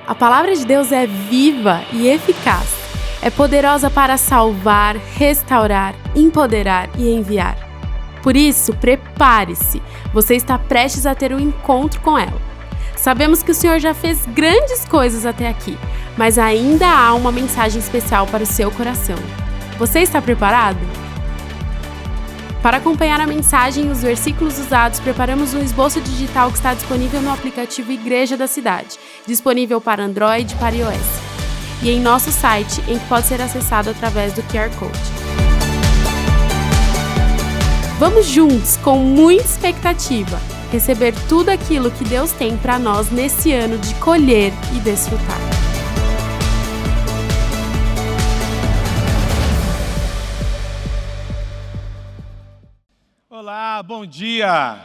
A palavra de Deus é viva e eficaz. É poderosa para salvar, restaurar, empoderar e enviar. Por isso, prepare-se. Você está prestes a ter um encontro com ela. Sabemos que o Senhor já fez grandes coisas até aqui, mas ainda há uma mensagem especial para o seu coração. Você está preparado? Para acompanhar a mensagem e os versículos usados, preparamos um esboço digital que está disponível no aplicativo Igreja da Cidade, disponível para Android e para iOS, e em nosso site, em que pode ser acessado através do QR Code. Vamos juntos, com muita expectativa, receber tudo aquilo que Deus tem para nós nesse ano de colher e desfrutar. Olá, bom dia!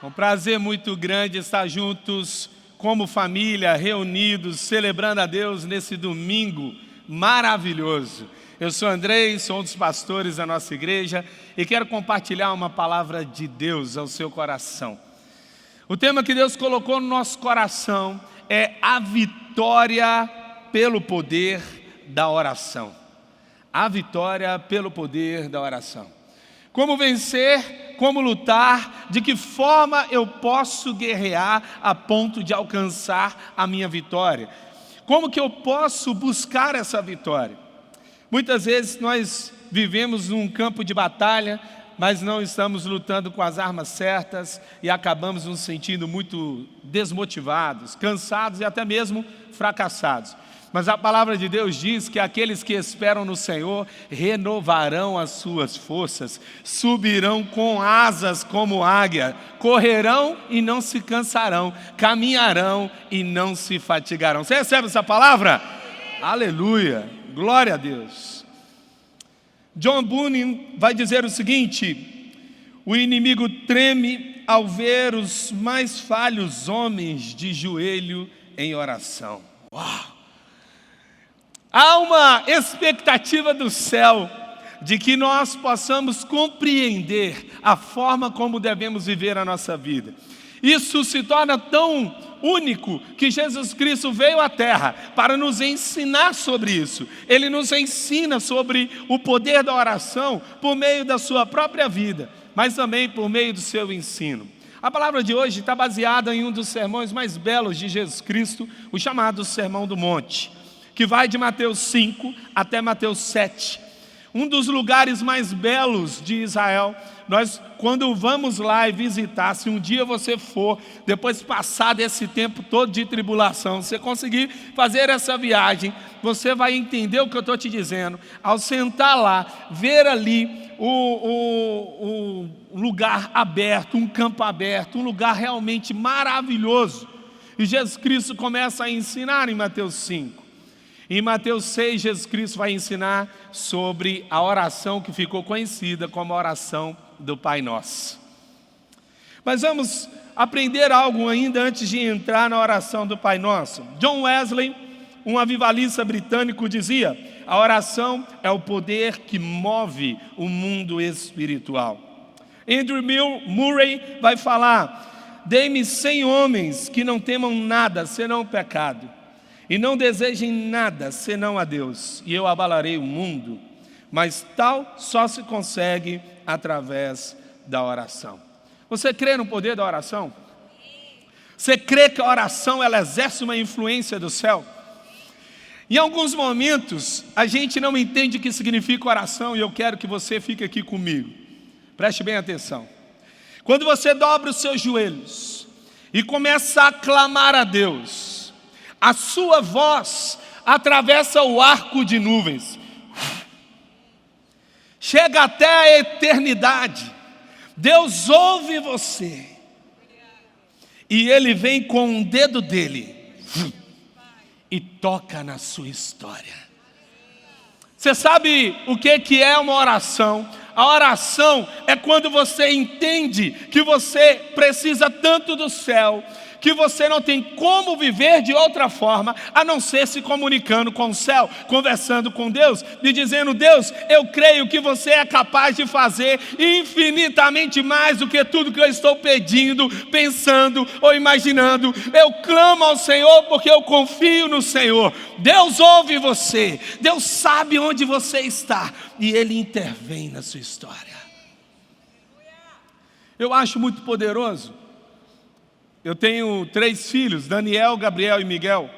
É um prazer muito grande estar juntos como família, reunidos, celebrando a Deus nesse domingo maravilhoso. Eu sou Andrei, sou um dos pastores da nossa igreja e quero compartilhar uma palavra de Deus ao seu coração. O tema que Deus colocou no nosso coração é a vitória pelo poder da oração. A vitória pelo poder da oração. Como vencer, como lutar, de que forma eu posso guerrear a ponto de alcançar a minha vitória? Como que eu posso buscar essa vitória? Muitas vezes nós vivemos num campo de batalha, mas não estamos lutando com as armas certas e acabamos nos sentindo muito desmotivados, cansados e até mesmo fracassados. Mas a palavra de Deus diz que aqueles que esperam no Senhor renovarão as suas forças, subirão com asas como águia, correrão e não se cansarão, caminharão e não se fatigarão. Você recebe essa palavra? Aleluia, glória a Deus. John Bunyan vai dizer o seguinte: o inimigo treme ao ver os mais falhos homens de joelho em oração. Uau! Há uma expectativa do céu de que nós possamos compreender a forma como devemos viver a nossa vida. Isso se torna tão único que Jesus Cristo veio à Terra para nos ensinar sobre isso. Ele nos ensina sobre o poder da oração por meio da sua própria vida, mas também por meio do seu ensino. A palavra de hoje está baseada em um dos sermões mais belos de Jesus Cristo, o chamado Sermão do Monte, que vai de Mateus 5 até Mateus 7. Um dos lugares mais belos de Israel. Nós, quando vamos lá e visitar, se um dia você for, depois passar desse tempo todo de tribulação, você conseguir fazer essa viagem, você vai entender o que eu estou te dizendo. Ao sentar lá, ver ali o lugar aberto, um campo aberto, um lugar realmente maravilhoso. E Jesus Cristo começa a ensinar em Mateus 5. Em Mateus 6, Jesus Cristo vai ensinar sobre a oração que ficou conhecida como a oração do Pai Nosso. Mas vamos aprender algo ainda antes de entrar na oração do Pai Nosso. John Wesley, um avivalista britânico, dizia: a oração é o poder que move o mundo espiritual. Andrew Murray vai falar: dê-me 100 homens que não temam nada senão o pecado, e não desejem nada senão a Deus, e eu abalarei o mundo. Mas tal só se consegue através da oração. Você crê no poder da oração? Você crê que a oração ela exerce uma influência do céu? Em alguns momentos a gente não entende o que significa oração, e eu quero que você fique aqui comigo. Preste bem atenção. Quando você dobra os seus joelhos e começa a clamar a Deus, a sua voz atravessa o arco de nuvens, chega até a eternidade. Deus ouve você e Ele vem com o dedo dele e toca na sua história. Você sabe o que é uma oração? A oração é quando você entende que você precisa tanto do céu, que você não tem como viver de outra forma a não ser se comunicando com o céu, conversando com Deus e dizendo: Deus, eu creio que você é capaz de fazer infinitamente mais do que tudo que eu estou pedindo, pensando ou imaginando. Eu clamo ao Senhor porque eu confio no Senhor. Deus ouve você, Deus sabe onde você está e Ele intervém na sua história. Eu acho muito poderoso. Eu tenho 3 filhos, Daniel, Gabriel e Miguel.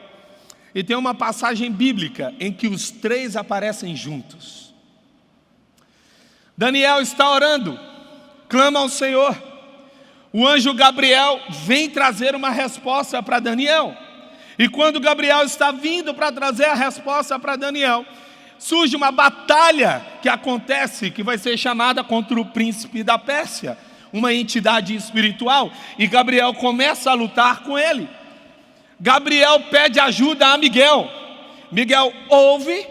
E tem uma passagem bíblica em que os 3 aparecem juntos. Daniel está orando, clama ao Senhor. O anjo Gabriel vem trazer uma resposta para Daniel. E quando Gabriel está vindo para trazer a resposta para Daniel, surge uma batalha que acontece, que vai ser chamada contra o príncipe da Pérsia, uma entidade espiritual, e Gabriel começa a lutar com ele. Gabriel pede ajuda a Miguel. Miguel ouve,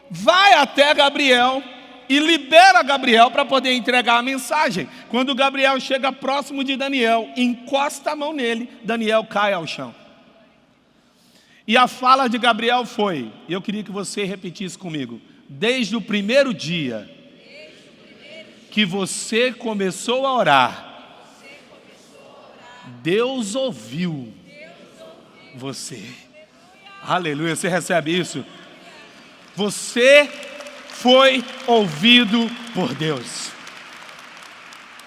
vai até Gabriel e libera Gabriel para poder entregar a mensagem. Quando Gabriel chega próximo de Daniel, encosta a mão nele, Daniel cai ao chão. E a fala de Gabriel foi, e eu queria que você repetisse comigo: desde o primeiro dia que você começou a orar, Deus ouviu você. Aleluia, você recebe isso? Você foi ouvido por Deus.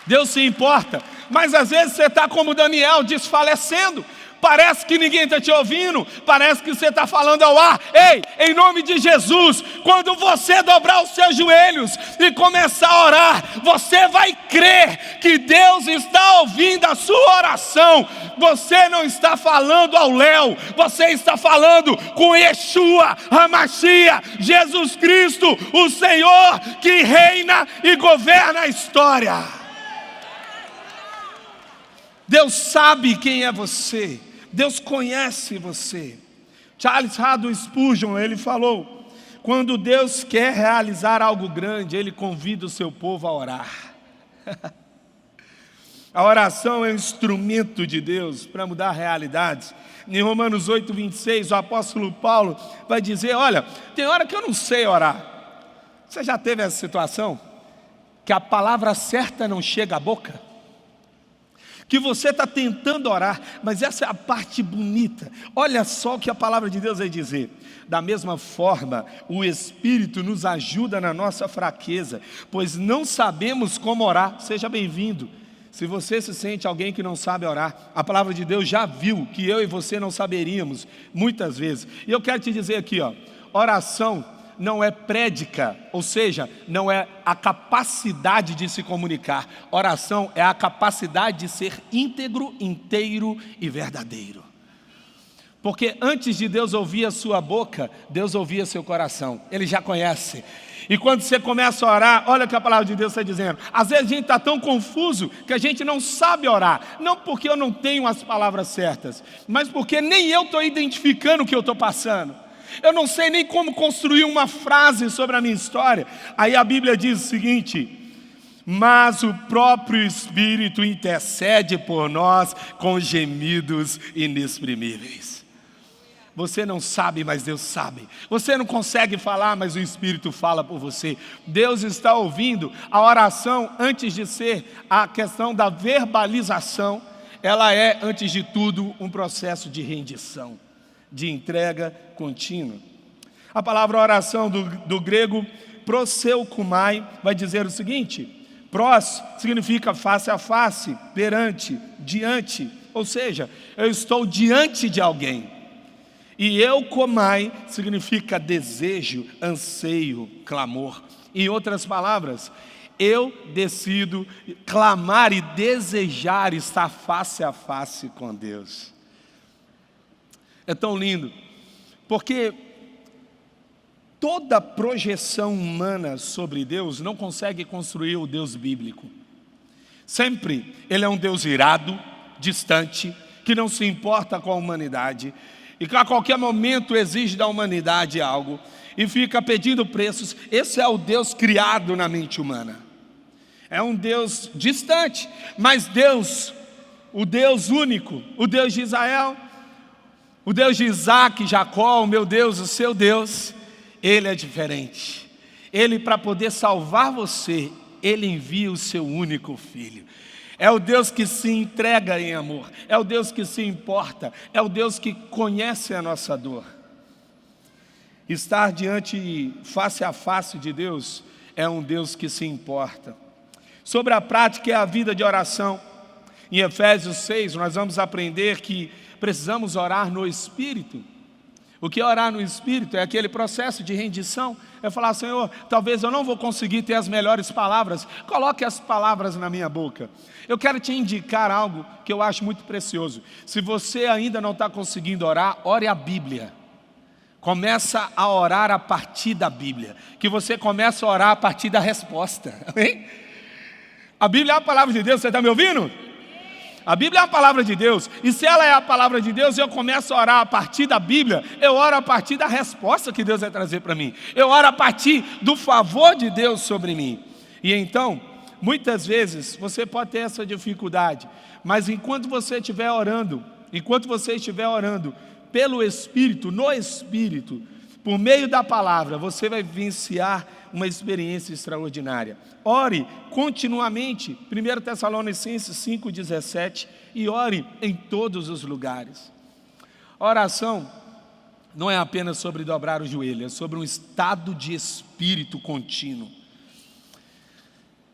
Deus se importa, mas às vezes você está como Daniel, desfalecendo. Parece que ninguém está te ouvindo, parece que você está falando ao ar. Ei, em nome de Jesus, quando você dobrar os seus joelhos e começar a orar, você vai crer que Deus está ouvindo a sua oração. Você não está falando ao léu, você está falando com Yeshua, HaMashiach, Jesus Cristo, o Senhor que reina e governa a história. Deus sabe quem é você. Deus conhece você. Charles Haddon Spurgeon, ele falou: quando Deus quer realizar algo grande, Ele convida o seu povo a orar. A oração é um instrumento de Deus para mudar realidades. Em Romanos 8:26, o apóstolo Paulo vai dizer: olha, tem hora que eu não sei orar. Você já teve essa situação? Que a palavra certa não chega à boca? Que você está tentando orar, mas essa é a parte bonita. Olha só o que a palavra de Deus vai dizer: da mesma forma, o Espírito nos ajuda na nossa fraqueza, pois não sabemos como orar. Seja bem-vindo. Se você se sente alguém que não sabe orar, a palavra de Deus já viu que eu e você não saberíamos muitas vezes. E eu quero te dizer aqui, oração não é prédica, ou seja, não é a capacidade de se comunicar. Oração é a capacidade de ser íntegro, inteiro e verdadeiro. Porque antes de Deus ouvir a sua boca, Deus ouvia seu coração. Ele já conhece. E quando você começa a orar, olha o que a palavra de Deus está dizendo. Às vezes a gente está tão confuso que a gente não sabe orar. Não porque eu não tenho as palavras certas, mas porque nem eu estou identificando o que eu estou passando. Eu não sei nem como construir uma frase sobre a minha história. Aí a Bíblia diz o seguinte: mas o próprio Espírito intercede por nós com gemidos inexprimíveis. Você não sabe, mas Deus sabe. Você não consegue falar, mas o Espírito fala por você. Deus está ouvindo. A oração, antes de ser a questão da verbalização, ela é, antes de tudo, um processo de rendição, de entrega contínua. A palavra oração do grego proseukumai vai dizer o seguinte: pros significa face a face, perante, diante, ou seja, eu estou diante de alguém. E eukomai significa desejo, anseio, clamor. Em outras palavras, eu decido clamar e desejar estar face a face com Deus. É tão lindo, porque toda projeção humana sobre Deus não consegue construir o Deus bíblico. Sempre Ele é um Deus irado, distante, que não se importa com a humanidade, e que a qualquer momento exige da humanidade algo, e fica pedindo preços. Esse é o Deus criado na mente humana. É um Deus distante, mas Deus o Deus único, o Deus de Israel, o Deus de Isaac, Jacó, o meu Deus, o seu Deus, Ele é diferente. Ele, para poder salvar você, Ele envia o seu único Filho. É o Deus que se entrega em amor, é o Deus que se importa, é o Deus que conhece a nossa dor. Estar diante, face a face de Deus, é um Deus que se importa. Sobre a prática e a vida de oração, em Efésios 6, nós vamos aprender que precisamos orar no Espírito. O que é orar no Espírito? É aquele processo de rendição. É falar, Senhor, talvez eu não vou conseguir ter as melhores palavras, coloque as palavras na minha boca. Eu quero te indicar algo que eu acho muito precioso. Se você ainda não está conseguindo orar, ore a Bíblia. Começa a orar a partir da Bíblia. Que você começa a orar a partir da resposta. Amém? A Bíblia é a palavra de Deus, você está me ouvindo? A Bíblia é a palavra de Deus, e se ela é a palavra de Deus, eu começo a orar a partir da Bíblia, eu oro a partir da resposta que Deus vai trazer para mim, eu oro a partir do favor de Deus sobre mim. E então, muitas vezes, você pode ter essa dificuldade, mas enquanto você estiver orando pelo Espírito, no Espírito, por meio da palavra, você vai vivenciar uma experiência extraordinária. Ore continuamente, 1 Tessalonicenses 5,17, e ore em todos os lugares. A oração não é apenas sobre dobrar o joelho, é sobre um estado de espírito contínuo.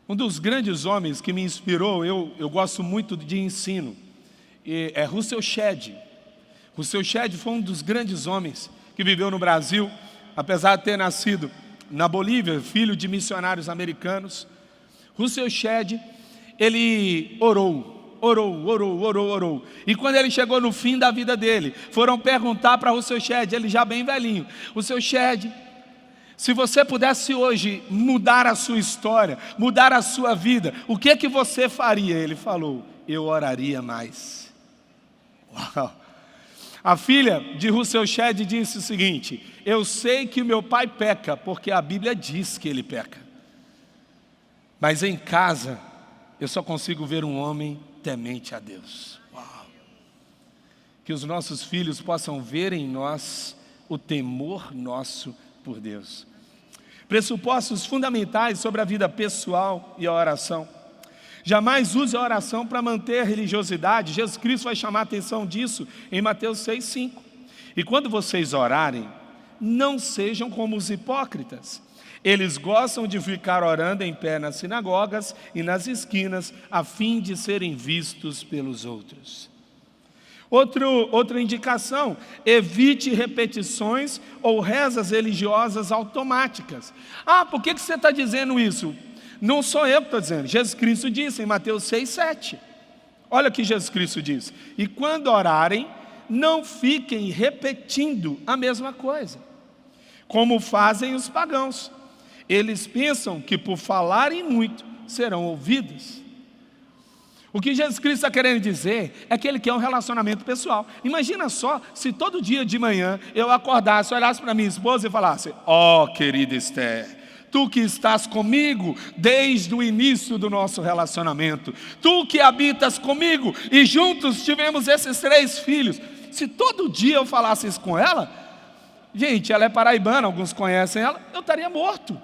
Um dos grandes homens que me inspirou, eu gosto muito de ensino, é Russell Shedd. Russell Shedd foi um dos grandes homens que viveu no Brasil, apesar de ter nascido na Bolívia, filho de missionários americanos. Russell Shedd, ele orou. E quando ele chegou no fim da vida dele, foram perguntar para Russell Shedd, ele já bem velhinho, Russell Shedd, se você pudesse hoje mudar a sua história, mudar a sua vida, o que você faria? Ele falou, eu oraria mais. Uau! A filha de Russell Shedd disse o seguinte, eu sei que meu pai peca, porque a Bíblia diz que ele peca. Mas em casa, eu só consigo ver um homem temente a Deus. Uau. Que os nossos filhos possam ver em nós o temor nosso por Deus. Pressupostos fundamentais sobre a vida pessoal e a oração. Jamais use a oração para manter a religiosidade. Jesus Cristo vai chamar a atenção disso em Mateus 6,5. E quando vocês orarem, não sejam como os hipócritas. Eles gostam de ficar orando em pé nas sinagogas e nas esquinas, a fim de serem vistos pelos outros. Outra indicação, evite repetições ou rezas religiosas automáticas. Por que você está dizendo isso? Não sou eu que estou dizendo, Jesus Cristo disse em Mateus 6,7. Olha o que Jesus Cristo diz. E quando orarem, não fiquem repetindo a mesma coisa, como fazem os pagãos. Eles pensam que por falarem muito, serão ouvidos. O que Jesus Cristo está querendo dizer é que Ele quer um relacionamento pessoal. Imagina só, se todo dia de manhã eu acordasse, olhasse para minha esposa e falasse, querida Esther, tu que estás comigo desde o início do nosso relacionamento, tu que habitas comigo e juntos tivemos esses 3 filhos. Se todo dia eu falasse isso com ela, gente, ela é paraibana, alguns conhecem ela, eu estaria morto.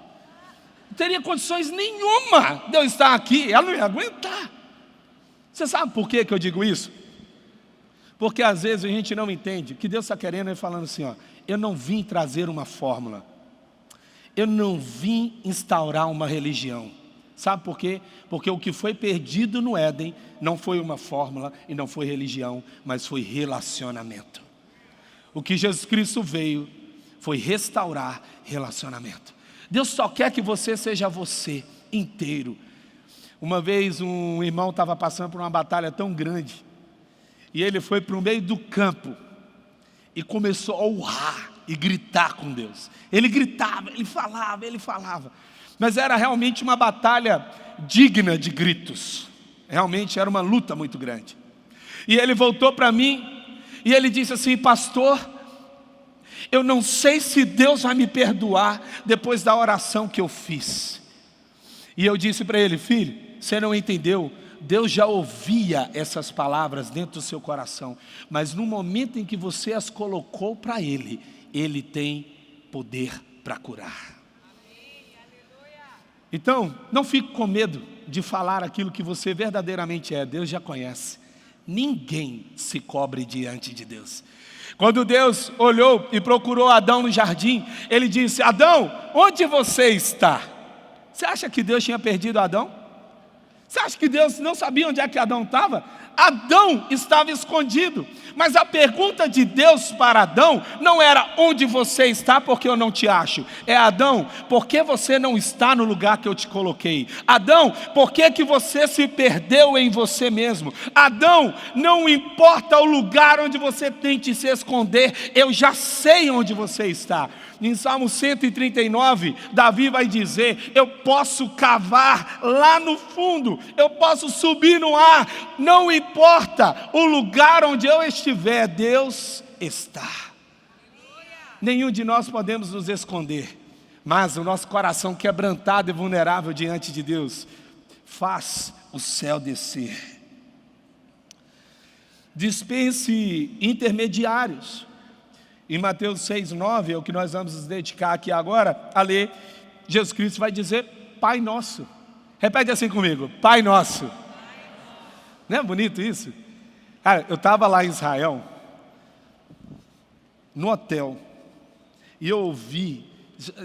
Não teria condições nenhuma de eu estar aqui, ela não ia aguentar. Você sabe por que eu digo isso? Porque às vezes a gente não entende, o que Deus está querendo é falando assim, eu não vim trazer uma fórmula, eu não vim instaurar uma religião. Sabe por quê? Porque o que foi perdido no Éden não foi uma fórmula e não foi religião, mas foi relacionamento. O que Jesus Cristo veio foi restaurar relacionamento. Deus só quer que você seja você inteiro. Uma vez um irmão estava passando por uma batalha tão grande, e ele foi para o meio do campo e começou a urrar e gritar com Deus. Ele gritava, ele falava, mas era realmente uma batalha digna de gritos. Realmente era uma luta muito grande. E ele voltou para mim e ele disse assim, pastor, eu não sei se Deus vai me perdoar depois da oração que eu fiz. E eu disse para ele, filho, você não entendeu, Deus já ouvia essas palavras dentro do seu coração, mas no momento em que você as colocou para Ele, Ele tem poder para curar. Então, não fique com medo de falar aquilo que você verdadeiramente é. Deus já conhece. Ninguém se cobre diante de Deus. Quando Deus olhou e procurou Adão no jardim, Ele disse: Adão, onde você está? Você acha que Deus tinha perdido Adão? Você acha que Deus não sabia onde é que Adão estava? Adão estava escondido. Mas a pergunta de Deus para Adão não era: onde você está, porque eu não te acho. É: Adão, por que você não está no lugar que eu te coloquei? Adão, por que você se perdeu em você mesmo? Adão, não importa o lugar onde você tente se esconder, eu já sei onde você está. Em Salmo 139, Davi vai dizer: eu posso cavar lá no fundo, eu posso subir no ar, não importa o lugar onde eu estiver, Deus está. Nenhum de nós podemos nos esconder, mas o nosso coração quebrantado e vulnerável diante de Deus faz o céu descer. Dispense intermediários. Em Mateus 6,9, é o que nós vamos nos dedicar aqui agora a ler. Jesus Cristo vai dizer: Pai Nosso. Repete assim comigo: Pai Nosso. Não é bonito isso? Cara, eu estava lá em Israel, no hotel, e eu ouvi,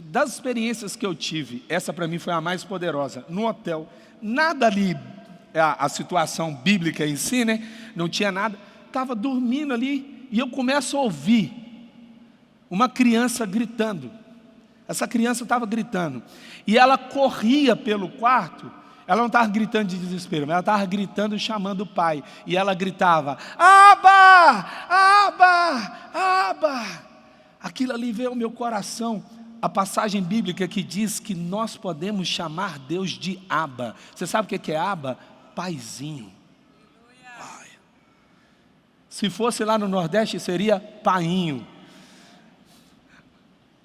das experiências que eu tive, essa para mim foi a mais poderosa. No hotel, nada ali, a situação bíblica em si, né? Não tinha nada. Estava dormindo ali, e eu começo a ouvir uma criança gritando. Essa criança estava gritando, e ela corria pelo quarto. Ela não estava gritando de desespero, mas ela estava gritando, chamando o pai. E ela gritava: Abba, Abba, Abba. Aquilo ali veio ao meu coração, a passagem bíblica que diz que nós podemos chamar Deus de Abba. Você sabe o que é Abba? Paizinho. Se fosse lá no Nordeste, seria painho.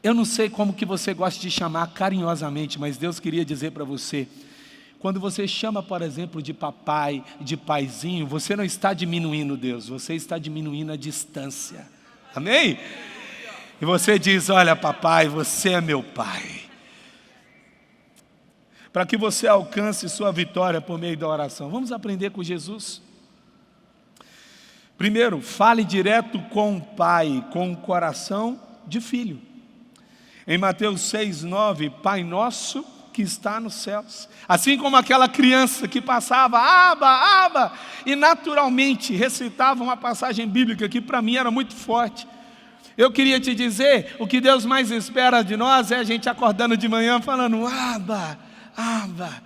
Eu não sei como que você gosta de chamar carinhosamente, mas Deus queria dizer para você: quando você chama, por exemplo, de papai, de paizinho, você não está diminuindo Deus, você está diminuindo a distância. Amém? E você diz: olha, papai, você é meu pai. Para que você alcance sua vitória por meio da oração, vamos aprender com Jesus. Primeiro, fale direto com o pai, com o coração de filho. Em Mateus 6,9, Pai Nosso que está nos céus. Assim como aquela criança que passava, Abba, Abba, e naturalmente recitava uma passagem bíblica que para mim era muito forte. Eu queria te dizer, o que Deus mais espera de nós é a gente acordando de manhã falando: Abba, Abba,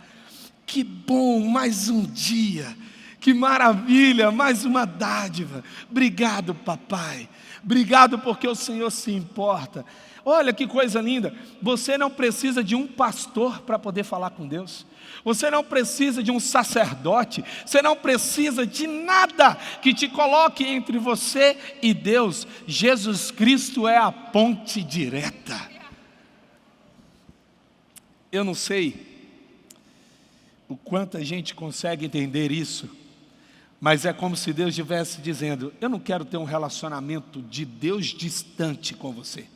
que bom, mais um dia, que maravilha, mais uma dádiva. Obrigado, papai, obrigado porque o Senhor se importa. Olha que coisa linda, você não precisa de um pastor para poder falar com Deus, você não precisa de um sacerdote, você não precisa de nada que te coloque entre você e Deus. Jesus Cristo é a ponte direta. Eu não sei o quanto a gente consegue entender isso, mas é como se Deus estivesse dizendo: eu não quero ter um relacionamento de Deus distante com você.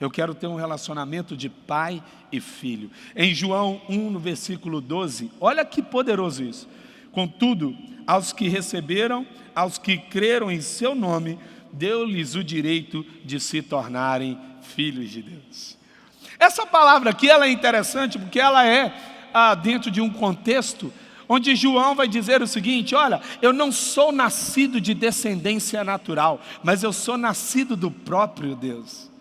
Eu quero ter um relacionamento de pai e filho. Em João 1, no versículo 12, olha que poderoso isso. Contudo, aos que receberam, aos que creram em seu nome, deu-lhes o direito de se tornarem filhos de Deus. Essa palavra aqui ela é interessante porque ela é dentro de um contexto onde João vai dizer o seguinte: olha, eu não sou nascido de descendência natural, mas eu sou nascido do próprio Deus.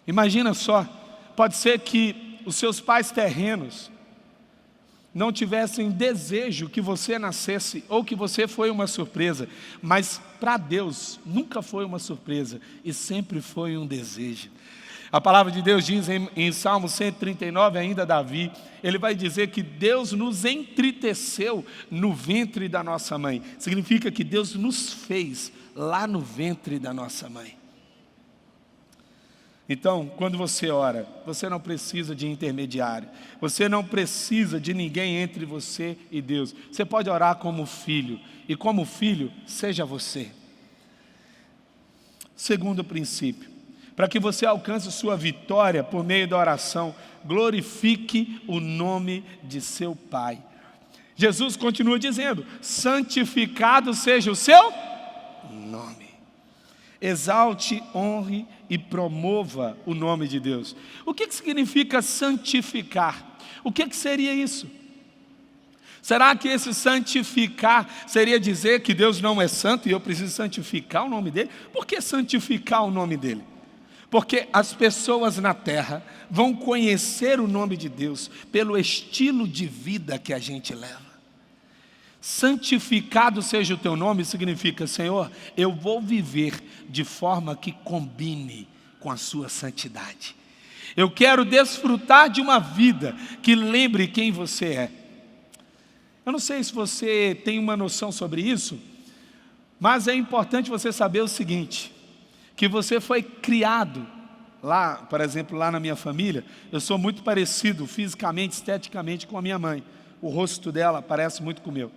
Imagina só, pode ser que os seus pais terrenos não tivessem desejo que você nascesse, ou que você foi uma surpresa, mas para Deus nunca foi uma surpresa, e sempre foi um desejo. A palavra de Deus diz em Salmo 139, ainda Davi, ele vai dizer que Deus nos entriteceu no ventre da nossa mãe. Significa que Deus nos fez lá no ventre da nossa mãe. Então, quando você ora, você não precisa de intermediário. Você não precisa de ninguém entre você e Deus. Você pode orar como filho. E como filho, seja você. Segundo princípio. Para que você alcance sua vitória por meio da oração, glorifique o nome de seu Pai. Jesus continua dizendo: santificado seja o seu nome. Exalte, honre e promova o nome de Deus. O que significa santificar? O que seria isso? Será que esse santificar seria dizer que Deus não é santo e eu preciso santificar o nome dele? Por que santificar o nome dele? Porque as pessoas na terra vão conhecer o nome de Deus pelo estilo de vida que a gente leva. Santificado seja o teu nome significa: Senhor, eu vou viver de forma que combine com a sua santidade. Eu quero desfrutar de uma vida que lembre quem você é. Eu não sei se você tem uma noção sobre isso, mas é importante você saber o seguinte, que você foi criado lá, por exemplo, lá na minha família. Eu sou muito parecido fisicamente, esteticamente com a minha mãe. O rosto dela parece muito com o meu.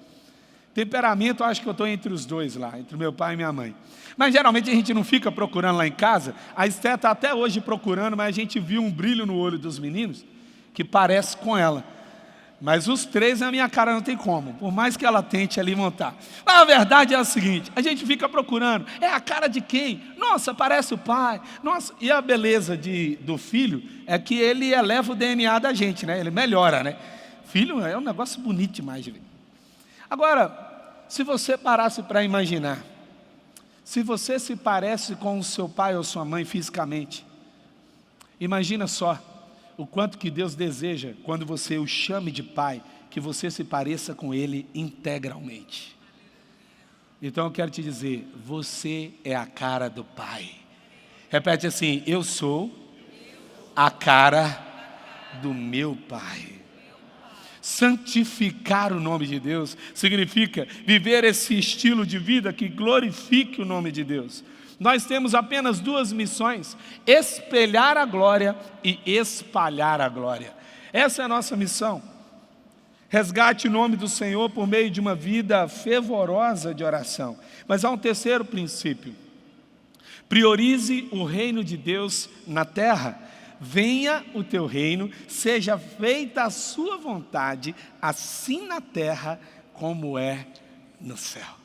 Temperamento, acho que eu estou entre os dois lá, entre o meu pai e minha mãe. Mas geralmente a gente não fica procurando lá em casa. A Esté está até hoje procurando, mas a gente viu um brilho no olho dos meninos que parece com ela. Mas os três na minha cara não tem como, por mais que ela tente ali montar. Mas a verdade é a seguinte: a gente fica procurando, é a cara de quem? Nossa, parece o pai. Nossa, e a beleza do filho é que ele eleva o DNA da gente, né? Ele melhora, né? Filho é um negócio bonito demais de ver. Agora, se você parasse para imaginar, se você se parece com o seu pai ou sua mãe fisicamente, imagina só o quanto que Deus deseja, quando você o chame de pai, que você se pareça com ele integralmente. Então eu quero te dizer, você é a cara do Pai. Repete assim: eu sou a cara do meu Pai. Santificar o nome de Deus significa viver esse estilo de vida que glorifique o nome de Deus. Nós temos apenas duas missões: espelhar a glória e espalhar a glória. Essa é a nossa missão. Resgate o nome do Senhor por meio de uma vida fervorosa de oração. Mas há um terceiro princípio: priorize o reino de Deus na terra. Venha o teu reino, seja feita a sua vontade, assim na terra como é no céu.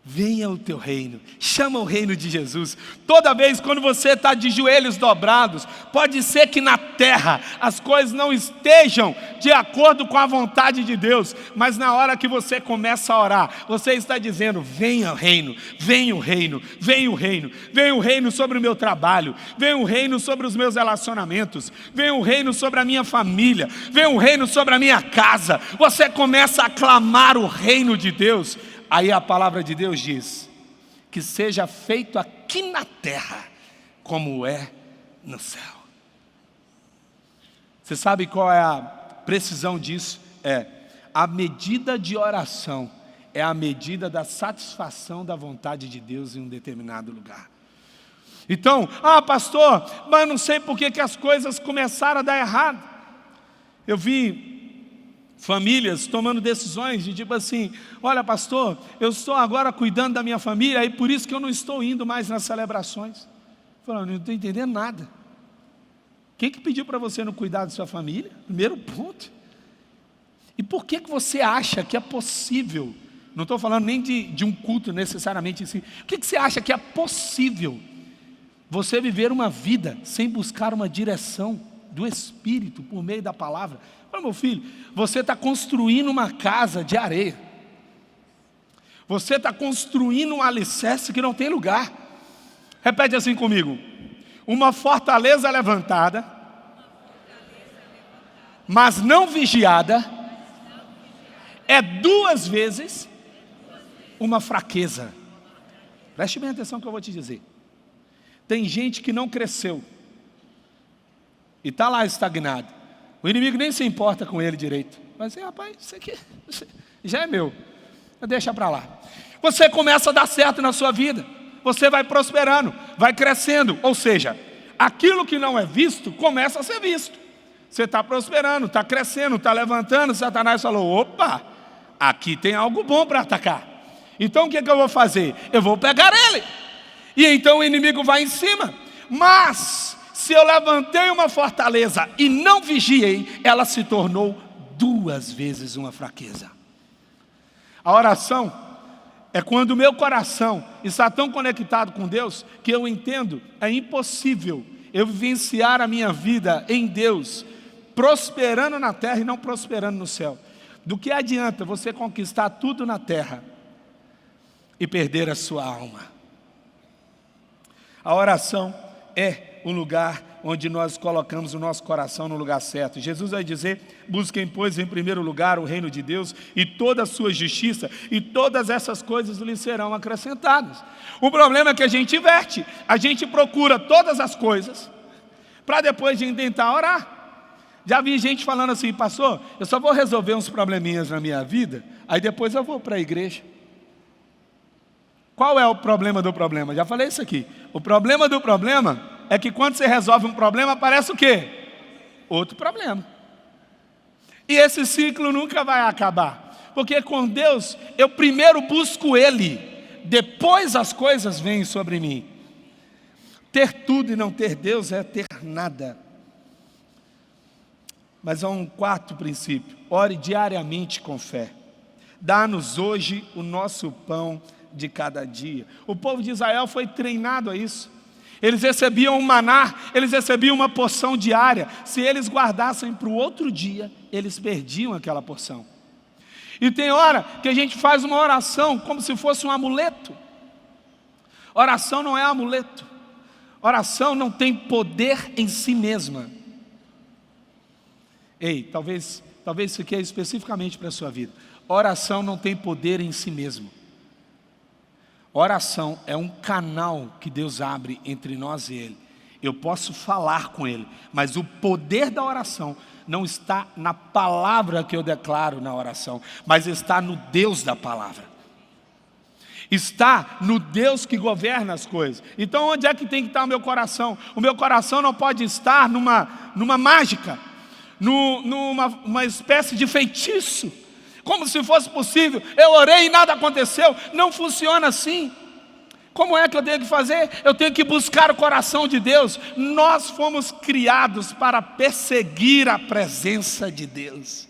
Venha o teu reino, chama o reino de Jesus. Toda vez quando você está de joelhos dobrados, pode ser que na terra as coisas não estejam de acordo com a vontade de Deus, mas na hora que você começa a orar, você está dizendo: venha o reino, venha o reino, venha o reino, venha o reino sobre o meu trabalho, venha o reino sobre os meus relacionamentos, venha o reino sobre a minha família, venha o reino sobre a minha casa. Você começa a clamar o reino de Deus. Aí a palavra de Deus diz: que seja feito aqui na terra, como é no céu. Você sabe qual é a precisão disso? A medida de oração é a medida da satisfação da vontade de Deus em um determinado lugar. Então, pastor, mas não sei por que as coisas começaram a dar errado. Eu vi famílias tomando decisões de tipo assim: olha, pastor, eu estou agora cuidando da minha família e por isso que eu não estou indo mais nas celebrações. Falando, não estou entendendo nada. Quem que pediu para você não cuidar da sua família? Primeiro ponto. E por que você acha que é possível? Não estou falando nem de um culto necessariamente em si. Por que você acha que é possível você viver uma vida sem buscar uma direção do Espírito por meio da palavra? Olha, meu filho, você está construindo uma casa de areia. Você está construindo um alicerce que não tem lugar. Repete assim comigo: uma fortaleza levantada, mas não vigiada, é duas vezes uma fraqueza. Preste bem atenção no que eu vou te dizer. Tem gente que não cresceu e está lá estagnado. O inimigo nem se importa com ele direito. Mas, rapaz, isso aqui já é meu. Deixa para lá. Você começa a dar certo na sua vida. Você vai prosperando, vai crescendo. Ou seja, aquilo que não é visto começa a ser visto. Você está prosperando, está crescendo, está levantando. Satanás falou: opa, aqui tem algo bom para atacar. Então o que eu vou fazer? Eu vou pegar ele. E então o inimigo vai em cima. Mas se eu levantei uma fortaleza e não vigiei, ela se tornou 2 vezes uma fraqueza. A oração é quando o meu coração está tão conectado com Deus que eu entendo, é impossível eu vivenciar a minha vida em Deus, prosperando na terra e não prosperando no céu. Do que adianta você conquistar tudo na terra e perder a sua alma? A oração é o lugar onde nós colocamos o nosso coração no lugar certo. Jesus vai dizer: busquem, pois, em primeiro lugar o reino de Deus e toda a sua justiça, e todas essas coisas lhes serão acrescentadas. O problema é que a gente inverte, a gente procura todas as coisas para depois de tentar orar. Já vi gente falando assim: pastor, eu só vou resolver uns probleminhas na minha vida, aí depois eu vou para a igreja. Qual é o problema do problema? Já falei isso aqui. O problema do problema é que quando você resolve um problema, aparece o quê? Outro problema. E esse ciclo nunca vai acabar. Porque com Deus, eu primeiro busco Ele, depois as coisas vêm sobre mim. Ter tudo e não ter Deus é ter nada. Mas há um quarto princípio: ore diariamente com fé. Dá-nos hoje o nosso pão de cada dia. O povo de Israel foi treinado a isso. Eles recebiam um maná, eles recebiam uma porção diária. Se eles guardassem para o outro dia, eles perdiam aquela porção. E tem hora que a gente faz uma oração como se fosse um amuleto. Oração não é amuleto. Oração não tem poder em si mesma. Ei, talvez isso aqui é especificamente para a sua vida. Oração não tem poder em si mesmo. Oração é um canal que Deus abre entre nós e Ele. Eu posso falar com Ele, mas o poder da oração não está na palavra que eu declaro na oração, mas está no Deus da palavra. Está no Deus que governa as coisas. Então onde é que tem que estar o meu coração? O meu coração não pode estar numa mágica, numa espécie de feitiço, como se fosse possível. Eu orei e nada aconteceu. Não funciona assim. Como é que eu tenho que fazer? Eu tenho que buscar o coração de Deus. Nós fomos criados para perseguir a presença de Deus.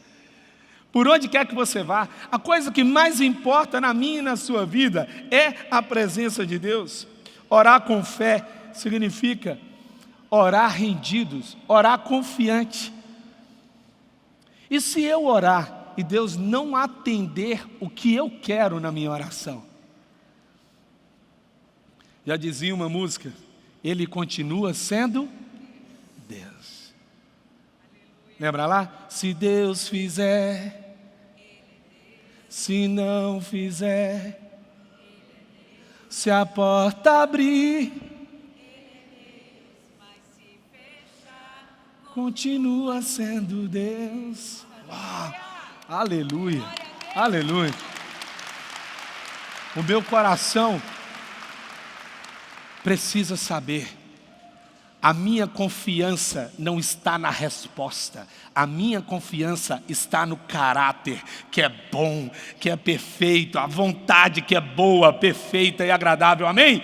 Por onde quer que você vá, a coisa que mais importa na minha e na sua vida é a presença de Deus. Orar com fé significa orar rendidos, orar confiante. E se eu orar e Deus não atender o que eu quero na minha oração? Já dizia uma música: Ele continua sendo Deus. Lembra lá? Se Deus fizer, se não fizer, se a porta abrir, continua sendo Deus. Uau! Aleluia, aleluia. O meu coração precisa saber: a minha confiança não está na resposta, a minha confiança está no caráter que é bom, que é perfeito, a vontade que é boa, perfeita e agradável. Amém?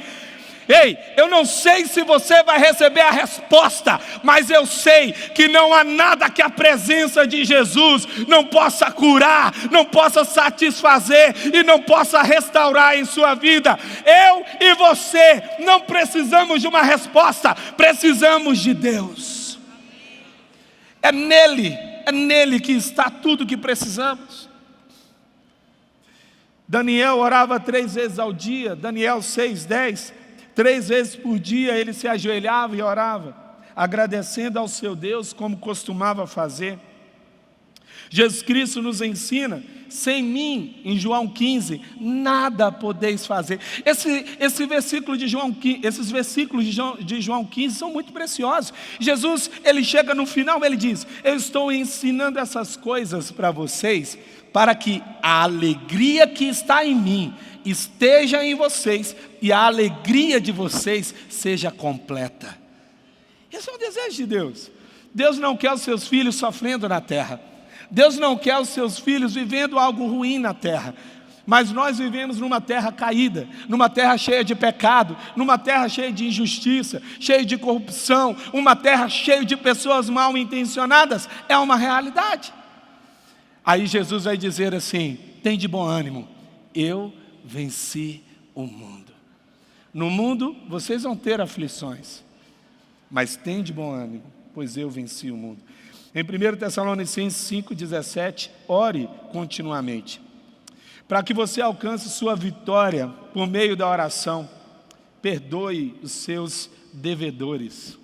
Ei, eu não sei se você vai receber a resposta, mas eu sei que não há nada que a presença de Jesus não possa curar, não possa satisfazer e não possa restaurar em sua vida. Eu e você não precisamos de uma resposta, precisamos de Deus. É nele que está tudo que precisamos. Daniel orava 3 vezes ao dia, Daniel 6:10. 3 vezes por dia ele se ajoelhava e orava, agradecendo ao seu Deus, como costumava fazer. Jesus Cristo nos ensina: sem mim, em João 15, nada podeis fazer. Esse versículo de João 15, esses versículos de João 15 são muito preciosos. Jesus, ele chega no final, ele diz: eu estou ensinando essas coisas para vocês, para que a alegria que está em mim esteja em vocês e a alegria de vocês seja completa. Esse é o desejo de Deus. Deus não quer os seus filhos sofrendo na terra. Deus não quer os seus filhos vivendo algo ruim na terra. Mas nós vivemos numa terra caída, numa terra cheia de pecado, numa terra cheia de injustiça, cheia de corrupção, uma terra cheia de pessoas mal intencionadas. É uma realidade. Aí Jesus vai dizer assim: tem de bom ânimo, eu venci o mundo. No mundo vocês vão ter aflições, mas tem de bom ânimo, pois eu venci o mundo. Em 1 Tessalonicenses 5,17, ore continuamente, para que você alcance sua vitória por meio da oração. Perdoe os seus devedores.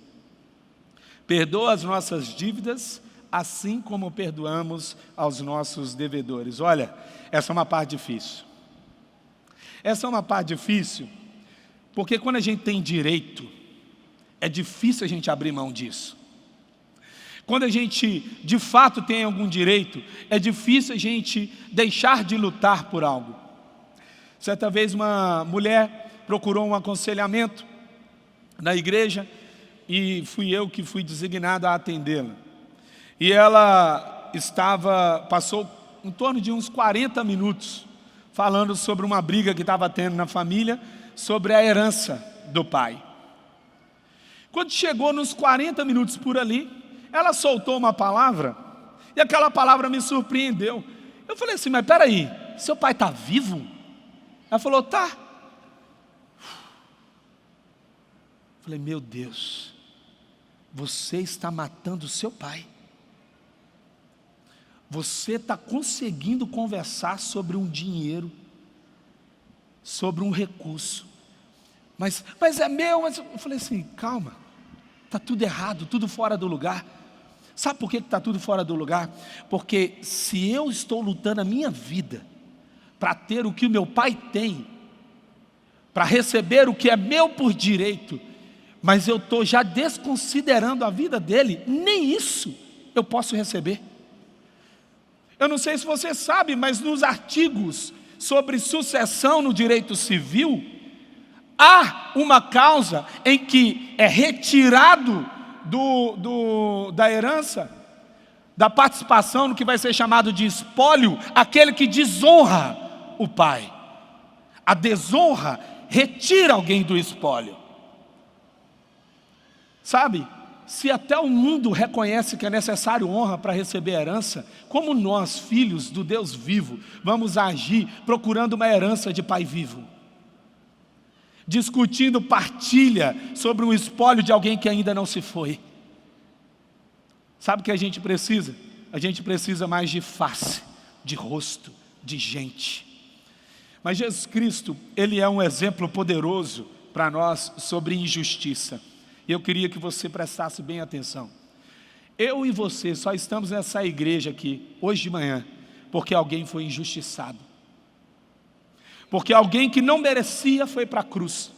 Perdoa as nossas dívidas, assim como perdoamos aos nossos devedores. Olha, essa é uma parte difícil. Essa é uma parte difícil, porque quando a gente tem direito, é difícil a gente abrir mão disso. Quando a gente de fato tem algum direito, é difícil a gente deixar de lutar por algo. Certa vez uma mulher procurou um aconselhamento na igreja e fui eu que fui designado a atendê-la. E ela passou em torno de uns 40 minutos falando sobre uma briga que estava tendo na família, sobre a herança do pai. Quando chegou nos 40 minutos por ali, ela soltou uma palavra, e aquela palavra me surpreendeu. Eu falei assim: mas peraí, seu pai está vivo? Ela falou: tá. Falei: meu Deus, você está matando o seu pai. Você está conseguindo conversar sobre um dinheiro, sobre um recurso, mas é meu. Mas eu falei assim: calma, está tudo errado, tudo fora do lugar. Sabe por que está tudo fora do lugar? Porque se eu estou lutando a minha vida para ter o que o meu pai tem, para receber o que é meu por direito, mas eu estou já desconsiderando a vida dele, nem isso eu posso receber. Eu não sei se você sabe, mas nos artigos sobre sucessão no direito civil, há uma causa em que é retirado da herança, da participação no que vai ser chamado de espólio, aquele que desonra o pai. A desonra retira alguém do espólio. Sabe, se até o mundo reconhece que é necessário honra para receber a herança, como nós, filhos do Deus vivo, vamos agir procurando uma herança de pai vivo? Discutindo partilha sobre um espólio de alguém que ainda não se foi. Sabe o que a gente precisa? A gente precisa mais de face, de rosto, de gente. Mas Jesus Cristo, Ele é um exemplo poderoso para nós sobre injustiça. E eu queria que você prestasse bem atenção. Eu e você só estamos nessa igreja aqui, hoje de manhã, porque alguém foi injustiçado. Porque alguém que não merecia foi para a cruz.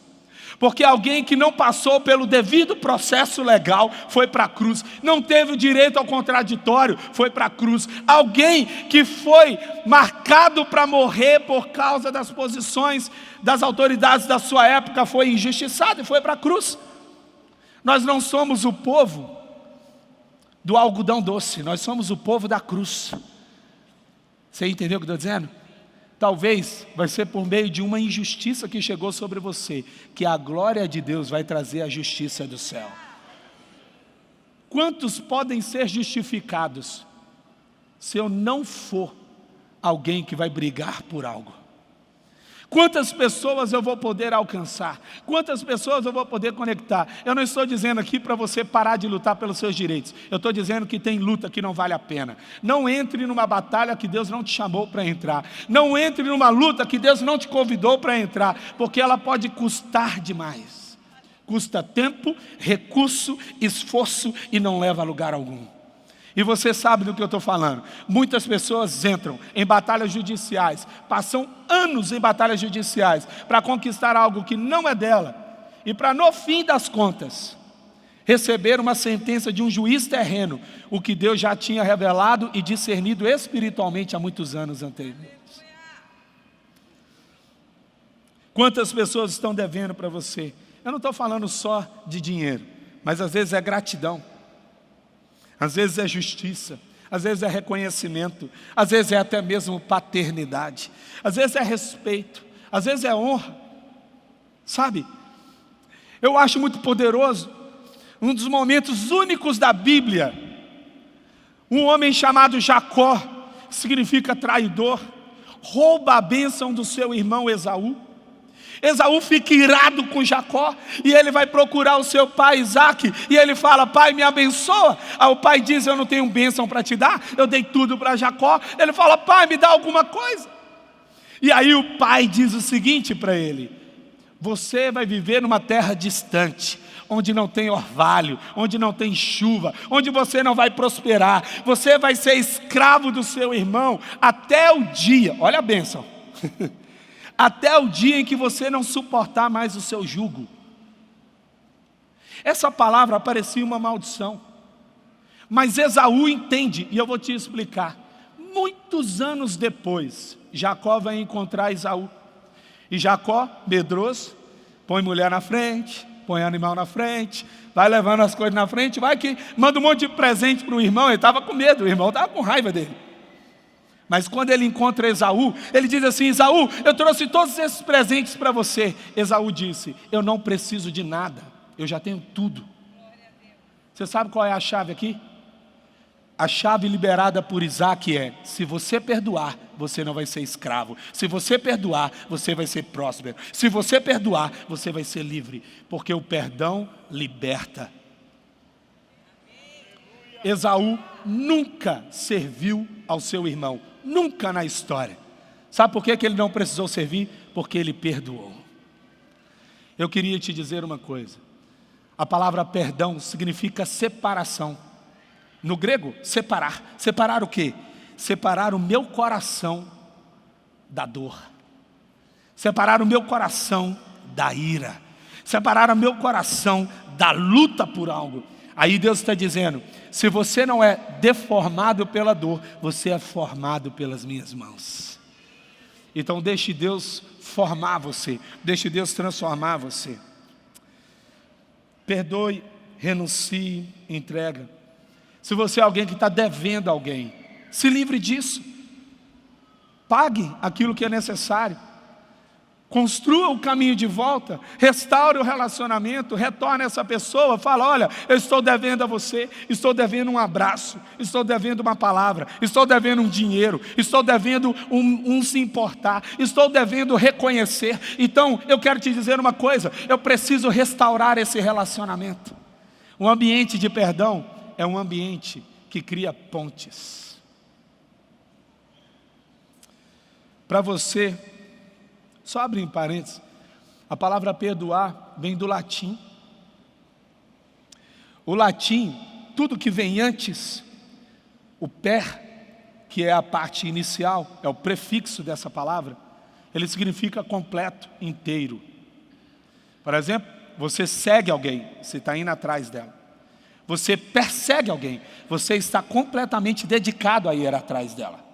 Porque alguém que não passou pelo devido processo legal foi para a cruz. Não teve o direito ao contraditório, foi para a cruz. Alguém que foi marcado para morrer por causa das posições das autoridades da sua época foi injustiçado e foi para a cruz. Nós não somos o povo do algodão doce, nós somos o povo da cruz. Você entendeu o que eu estou dizendo? Talvez vai ser por meio de uma injustiça que chegou sobre você, que a glória de Deus vai trazer a justiça do céu. Quantos podem ser justificados se eu não for alguém que vai brigar por algo? Quantas pessoas eu vou poder alcançar? Quantas pessoas eu vou poder conectar? Eu não estou dizendo aqui para você parar de lutar pelos seus direitos. Eu estou dizendo que tem luta que não vale a pena. Não entre numa batalha que Deus não te chamou para entrar. Não entre numa luta que Deus não te convidou para entrar, porque ela pode custar demais. Custa tempo, recurso, esforço e não leva a lugar algum. E você sabe do que eu estou falando. Muitas pessoas entram em batalhas judiciais, passam anos em batalhas judiciais para conquistar algo que não é dela, e para no fim das contas receber uma sentença de um juiz terreno, o que Deus já tinha revelado e discernido espiritualmente há muitos anos anteriores. Quantas pessoas estão devendo para você? Eu não estou falando só de dinheiro, mas às vezes é gratidão, às vezes é justiça, às vezes é reconhecimento, às vezes é até mesmo paternidade, às vezes é respeito, às vezes é honra. Sabe, eu acho muito poderoso, um dos momentos únicos da Bíblia, um homem chamado Jacó, que significa traidor, rouba a bênção do seu irmão Esaú. Esaú fica irado com Jacó, e ele vai procurar o seu pai Isaque, e ele fala: pai, me abençoa. Aí o pai diz: eu não tenho bênção para te dar, eu dei tudo para Jacó. Ele fala: pai, me dá alguma coisa. E aí o pai diz o seguinte para ele: você vai viver numa terra distante, onde não tem orvalho, onde não tem chuva, onde você não vai prosperar, você vai ser escravo do seu irmão, até o dia, olha a bênção, até o dia em que você não suportar mais o seu jugo. Essa palavra parecia uma maldição, mas Esaú entende, e eu vou te explicar. Muitos anos depois, Jacó vai encontrar Esaú, e Jacó, medroso, põe mulher na frente, põe animal na frente, vai levando as coisas na frente, vai que manda um monte de presente para o irmão. Ele estava com medo, o irmão estava com raiva dele. Mas quando ele encontra Esaú, ele diz assim: Esaú, eu trouxe todos esses presentes para você. Esaú disse: eu não preciso de nada, eu já tenho tudo. Você sabe qual é a chave aqui? A chave liberada por Isaque é: se você perdoar, você não vai ser escravo. Se você perdoar, você vai ser próspero. Se você perdoar, você vai ser livre. Porque o perdão liberta. Esaú nunca serviu ao seu irmão. Nunca na história. Sabe por que ele não precisou servir? Porque ele perdoou. Eu queria te dizer uma coisa. A palavra perdão significa separação. No grego, separar. Separar o quê? Separar o meu coração da dor. Separar o meu coração da ira. Separar o meu coração da luta por algo. Aí Deus está dizendo: se você não é deformado pela dor, você é formado pelas minhas mãos. Então deixe Deus formar você. Deixe Deus transformar você. Perdoe, renuncie, entrega. Se você é alguém que está devendo a alguém, se livre disso. Pague aquilo que é necessário. Construa o caminho de volta. Restaure o relacionamento. Retorne essa pessoa. Fala: olha, eu estou devendo a você. Estou devendo um abraço. Estou devendo uma palavra. Estou devendo um dinheiro. Estou devendo um se importar. Estou devendo reconhecer. Então, eu quero te dizer uma coisa. Eu preciso restaurar esse relacionamento. Um ambiente de perdão é um ambiente que cria pontes. Para você, só abre em parênteses, a palavra perdoar vem do latim. O latim, tudo que vem antes, o per, que é a parte inicial, é o prefixo dessa palavra, ele significa completo, inteiro. Por exemplo, você segue alguém, você está indo atrás dela. Você persegue alguém, você está completamente dedicado a ir atrás dela.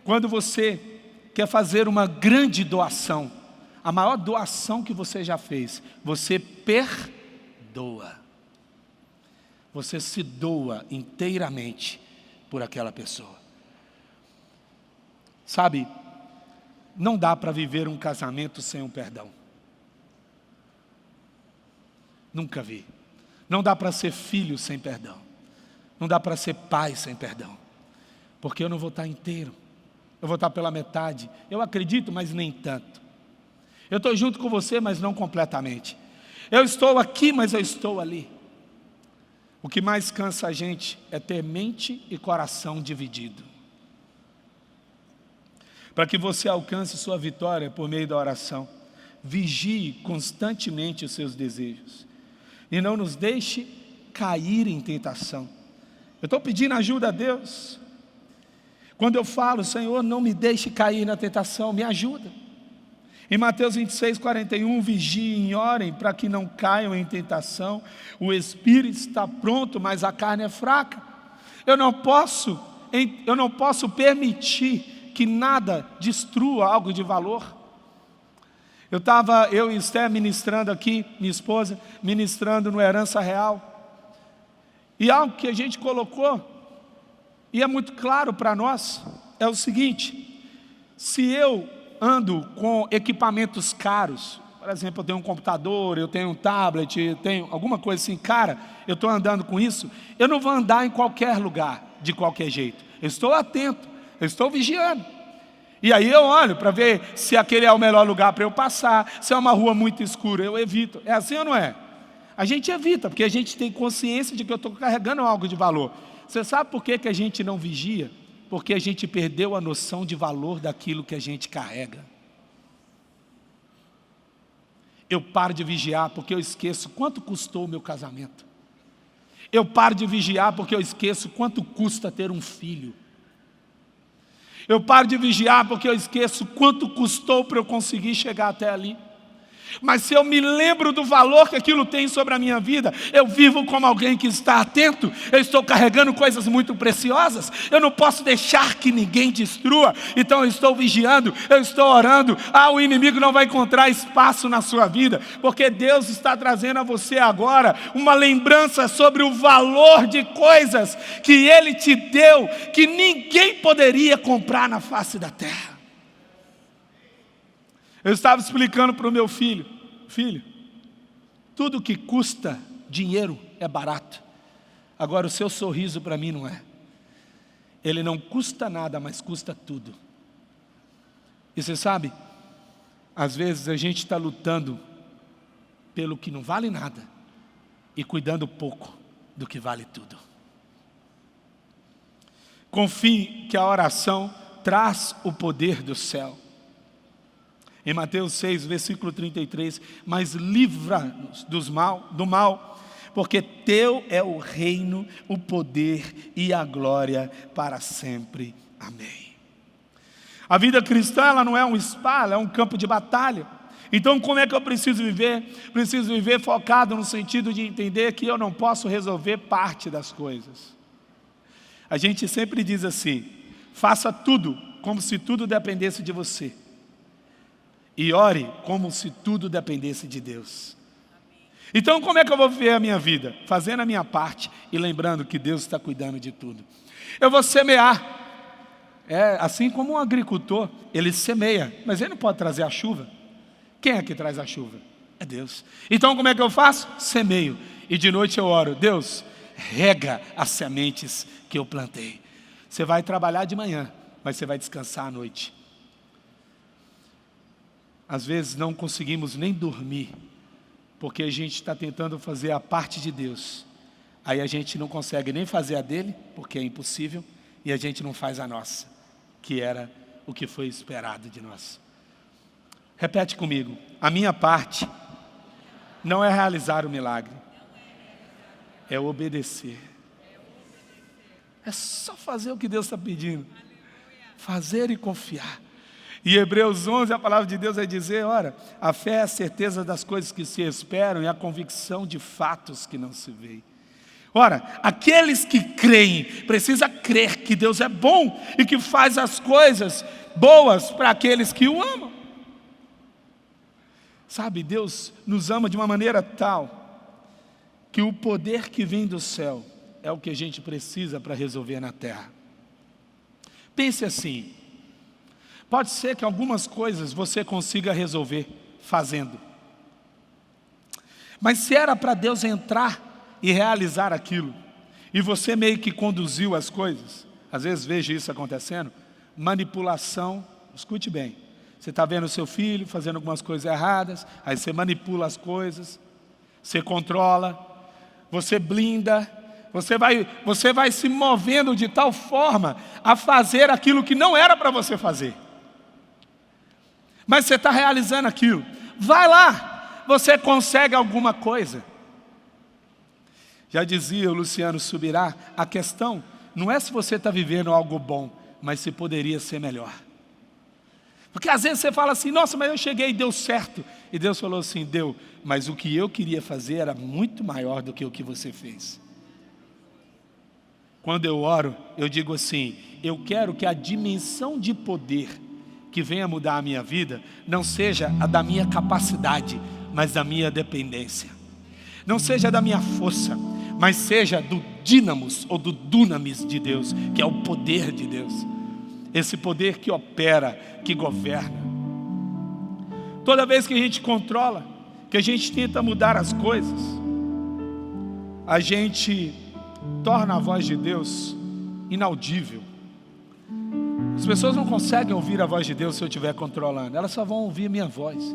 Quando você quer fazer uma grande doação, a maior doação que você já fez, você perdoa. Você se doa inteiramente por aquela pessoa. Sabe, não dá para viver um casamento sem um perdão. Nunca vi. Não dá para ser filho sem perdão. Não dá para ser pai sem perdão. Porque eu não vou estar inteiro. Eu vou estar pela metade. Eu acredito, mas nem tanto. Eu estou junto com você, mas não completamente. Eu estou aqui, mas eu estou ali. O que mais cansa a gente é ter mente e coração dividido. Para que você alcance sua vitória por meio da oração, vigie constantemente os seus desejos. E não nos deixe cair em tentação. Eu estou pedindo ajuda a Deus. Quando eu falo: Senhor, não me deixe cair na tentação, me ajuda. Em Mateus 26, 41, vigiem e orem para que não caiam em tentação. O espírito está pronto, mas a carne é fraca. Eu não posso permitir que nada destrua algo de valor. Eu e Esther ministrando aqui, minha esposa, ministrando no Herança Real. E algo que a gente colocou, e é muito claro para nós, é o seguinte: se eu ando com equipamentos caros, por exemplo, eu tenho um computador, eu tenho um tablet, eu tenho alguma coisa assim, cara, eu estou andando com isso, eu não vou andar em qualquer lugar, de qualquer jeito. Eu estou atento, eu estou vigiando. E aí eu olho para ver se aquele é o melhor lugar para eu passar, se é uma rua muito escura, eu evito. É assim ou não é? A gente evita, porque a gente tem consciência de que eu estou carregando algo de valor. Você sabe por que a gente não vigia? Porque a gente perdeu a noção de valor daquilo que a gente carrega. Eu paro de vigiar porque eu esqueço quanto custou o meu casamento. Eu paro de vigiar porque eu esqueço quanto custa ter um filho. Eu paro de vigiar porque eu esqueço quanto custou para eu conseguir chegar até ali. Mas se eu me lembro do valor que aquilo tem sobre a minha vida, eu vivo como alguém que está atento. Eu estou carregando coisas muito preciosas, eu não posso deixar que ninguém destrua. Então eu estou vigiando, eu estou orando. O inimigo não vai encontrar espaço na sua vida, porque Deus está trazendo a você agora uma lembrança sobre o valor de coisas que Ele te deu, que ninguém poderia comprar na face da terra. Eu estava explicando para o meu filho: filho, tudo que custa dinheiro é barato. Agora o seu sorriso para mim não é. Ele não custa nada, mas custa tudo. E você sabe, às vezes a gente está lutando pelo que não vale nada e cuidando pouco do que vale tudo. Confie que a oração traz o poder do céu. Em Mateus 6, versículo 33, mas livra-nos do mal, porque teu é o reino, o poder e a glória para sempre. Amém. A vida cristã, ela não é um spa, ela é um campo de batalha. Então como é que eu preciso viver? Preciso viver focado no sentido de entender que eu não posso resolver parte das coisas. A gente sempre diz assim: faça tudo como se tudo dependesse de você. E ore como se tudo dependesse de Deus. Então como é que eu vou viver a minha vida? Fazendo a minha parte e lembrando que Deus está cuidando de tudo. Eu vou semear. Assim como um agricultor, ele semeia, mas ele não pode trazer a chuva. Quem é que traz a chuva? É Deus. Então como é que eu faço? Semeio. E de noite eu oro: Deus, rega as sementes que eu plantei. Você vai trabalhar de manhã, mas você vai descansar à noite. Às vezes não conseguimos nem dormir, porque a gente está tentando fazer a parte de Deus. Aí a gente não consegue nem fazer a dele, porque é impossível, e a gente não faz a nossa, que era o que foi esperado de nós. Repete comigo: a minha parte não é realizar o milagre, é obedecer. É só fazer o que Deus está pedindo. Fazer e confiar. E Hebreus 11, a palavra de Deus vai dizer: ora, a fé é a certeza das coisas que se esperam e a convicção de fatos que não se veem. Ora, aqueles que creem, precisam crer que Deus é bom e que faz as coisas boas para aqueles que o amam. Sabe, Deus nos ama de uma maneira tal que o poder que vem do céu é o que a gente precisa para resolver na terra. Pense assim: pode ser que algumas coisas você consiga resolver fazendo. Mas se era para Deus entrar e realizar aquilo, e você meio que conduziu as coisas, às vezes vejo isso acontecendo, manipulação. Escute bem, você está vendo o seu filho fazendo algumas coisas erradas, aí você manipula as coisas, você controla, você blinda, você vai se movendo de tal forma a fazer aquilo que não era para você fazer. Mas você está realizando aquilo. Vai lá, você consegue alguma coisa. Já dizia o Luciano Subirá, a questão não é se você está vivendo algo bom, mas se poderia ser melhor. Porque às vezes você fala assim: nossa, mas eu cheguei e deu certo. E Deus falou assim: deu, mas o que eu queria fazer era muito maior do que o que você fez. Quando eu oro, eu digo assim: eu quero que a dimensão de poder que venha mudar a minha vida não seja a da minha capacidade, mas da minha dependência. Não seja da minha força, mas seja do dínamos ou do dunamis de Deus, que é o poder de Deus. Esse poder que opera, que governa. Toda vez que a gente controla, que a gente tenta mudar as coisas, a gente torna a voz de Deus inaudível. As pessoas não conseguem ouvir a voz de Deus se eu estiver controlando. Elas só vão ouvir a minha voz.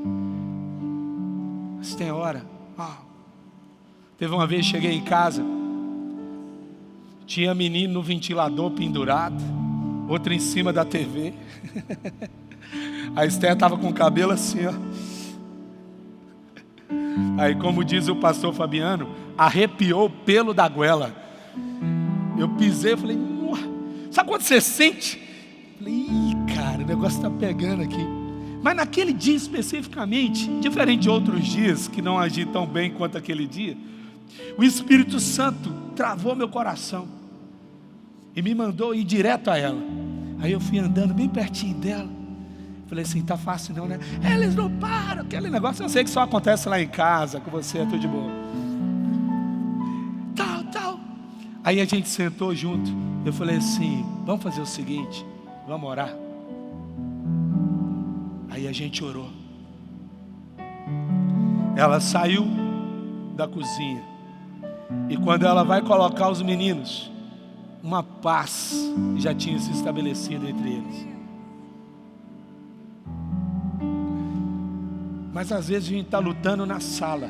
Mas tem hora. Teve uma vez, cheguei em casa, tinha menino no ventilador pendurado, outro em cima da TV. A Esther estava com o cabelo assim, ó. Aí, como diz o pastor Fabiano, arrepiou o pelo da goela. Eu pisei, falei, sabe quando você sente? Falei, cara, o negócio está pegando aqui. Mas naquele dia especificamente, diferente de outros dias que não agi tão bem quanto aquele dia, o Espírito Santo travou meu coração e me mandou ir direto a ela. Aí eu fui andando bem pertinho dela. Falei assim, tá fácil não, né? Eles não param, aquele negócio eu sei que só acontece lá em casa, com você é tudo de boa. Tal. Aí a gente sentou junto. Eu falei assim, vamos fazer o seguinte, vamos orar. Aí a gente orou. Ela saiu da cozinha. E quando ela vai colocar os meninos, uma paz já tinha se estabelecido entre eles. Mas às vezes a gente está lutando na sala,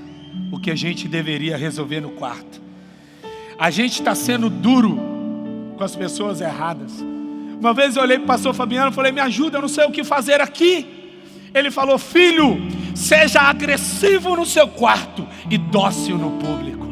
o que a gente deveria resolver no quarto. A gente está sendo duro com as pessoas erradas. Uma vez eu olhei para o pastor Fabiano e falei, me ajuda, eu não sei o que fazer aqui. Ele falou, filho, seja agressivo no seu quarto e dócil no público.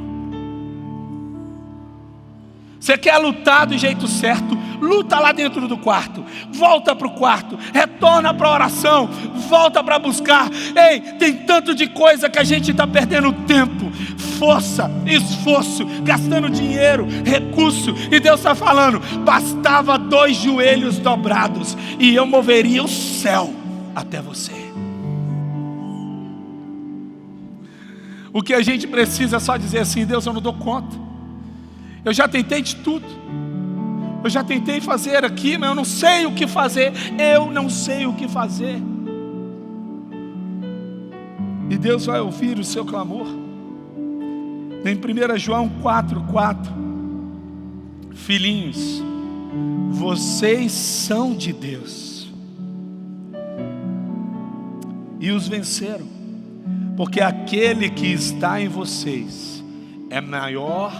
Você quer lutar do jeito certo? Luta lá dentro do quarto. Volta para o quarto. Retorna para a oração. Volta para buscar. Ei, tem tanto de coisa que a gente está perdendo tempo, força, esforço, gastando dinheiro, recurso. E Deus está falando, bastava 2 joelhos dobrados e eu moveria o céu até você. O que a gente precisa é só dizer assim, Deus, eu não dou conta. Eu já tentei de tudo. Eu já tentei fazer aqui, mas eu não sei o que fazer. Eu não sei o que fazer. E Deus vai ouvir o seu clamor. Em 1 João 4:4, filhinhos, vocês são de Deus e os venceram, porque aquele que está em vocês é maior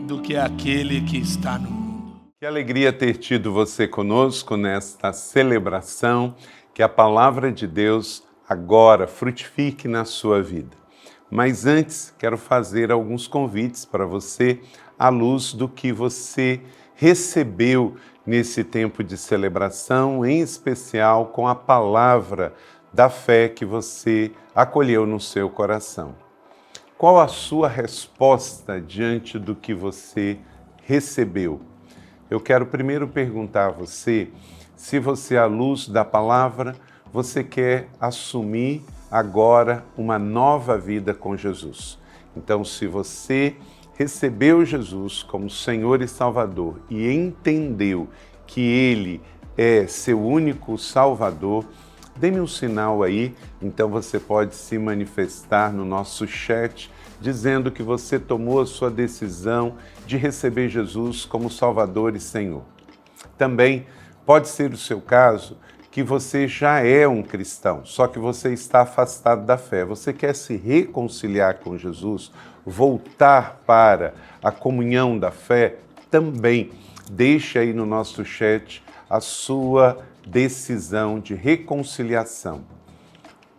do que aquele que está no mundo. Que alegria ter tido você conosco nesta celebração, que a palavra de Deus agora frutifique na sua vida. Mas antes, quero fazer alguns convites para você, à luz do que você recebeu nesse tempo de celebração, em especial com a palavra da fé que você acolheu no seu coração. Qual a sua resposta diante do que você recebeu? Eu quero primeiro perguntar a você se você, à luz da palavra, você quer assumir agora uma nova vida com Jesus. Então, se você recebeu Jesus como Senhor e Salvador e entendeu que Ele é seu único Salvador, dê-me um sinal aí, então você pode se manifestar no nosso chat, dizendo que você tomou a sua decisão de receber Jesus como Salvador e Senhor. Também pode ser o seu caso que você já é um cristão, só que você está afastado da fé. Você quer se reconciliar com Jesus, voltar para a comunhão da fé? Também deixe aí no nosso chat a sua decisão de reconciliação.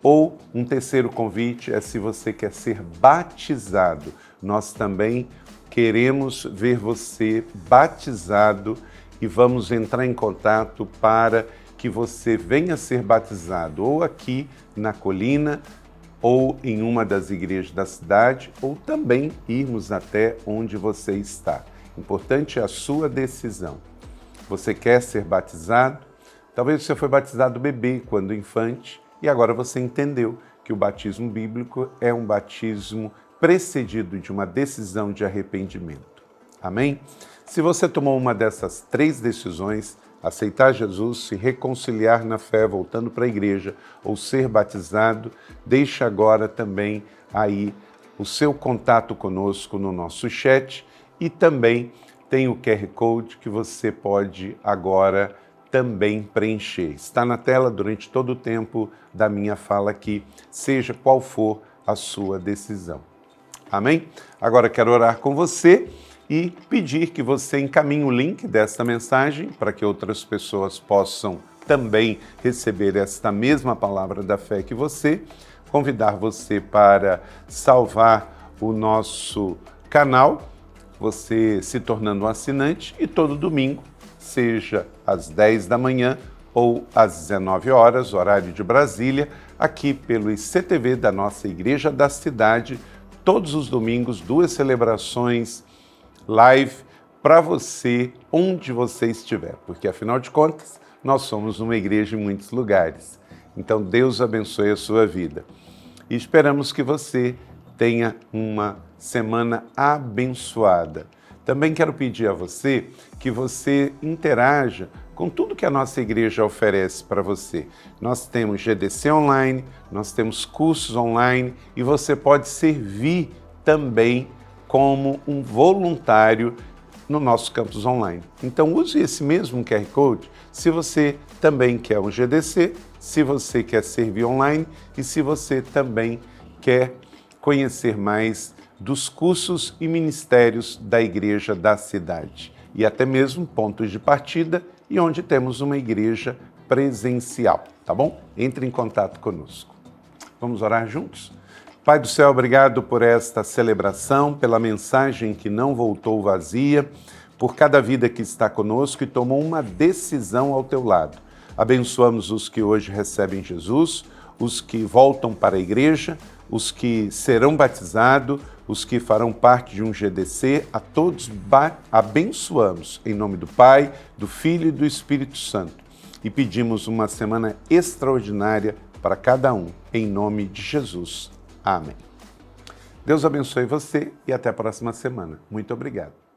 Ou um terceiro convite é se você quer ser batizado. Nós também queremos ver você batizado e vamos entrar em contato para que você venha ser batizado ou aqui na Colina ou em uma das igrejas da cidade ou também irmos até onde você está. Importante é a sua decisão. Você quer ser batizado? Talvez você foi batizado bebê quando infante e agora você entendeu que o batismo bíblico é um batismo precedido de uma decisão de arrependimento. Amém? Se você tomou uma dessas 3 decisões, aceitar Jesus, se reconciliar na fé, voltando para a igreja, ou ser batizado, deixe agora também aí o seu contato conosco no nosso chat e também tem o QR Code que você pode agora também preencher. Está na tela durante todo o tempo da minha fala aqui, seja qual for a sua decisão. Amém? Agora quero orar com você e pedir que você encaminhe o link desta mensagem para que outras pessoas possam também receber esta mesma palavra da fé que você. Convidar você para salvar o nosso canal, você se tornando um assinante, e todo domingo, seja às 10 da manhã ou às 19 horas, horário de Brasília, aqui pelo ICTV da nossa Igreja da Cidade, todos os domingos, 2 celebrações live para você, onde você estiver, porque afinal de contas, nós somos uma igreja em muitos lugares. Então, Deus abençoe a sua vida. E esperamos que você tenha uma semana abençoada. Também quero pedir a você que você interaja com tudo que a nossa igreja oferece para você. Nós temos GDC online, nós temos cursos online e você pode servir também como um voluntário no nosso campus online. Então use esse mesmo QR Code se você também quer um GDC, se você quer servir online e se você também quer conhecer mais dos cursos e ministérios da Igreja da Cidade e até mesmo pontos de partida e onde temos uma igreja presencial, tá bom? Entre em contato conosco. Vamos orar juntos? Pai do céu, obrigado por esta celebração, pela mensagem que não voltou vazia, por cada vida que está conosco e tomou uma decisão ao teu lado. Abençoamos os que hoje recebem Jesus, os que voltam para a igreja, os que serão batizados, os que farão parte de um GDC, a todos abençoamos em nome do Pai, do Filho e do Espírito Santo. E pedimos uma semana extraordinária para cada um, em nome de Jesus. Amém. Deus abençoe você e até a próxima semana. Muito obrigado.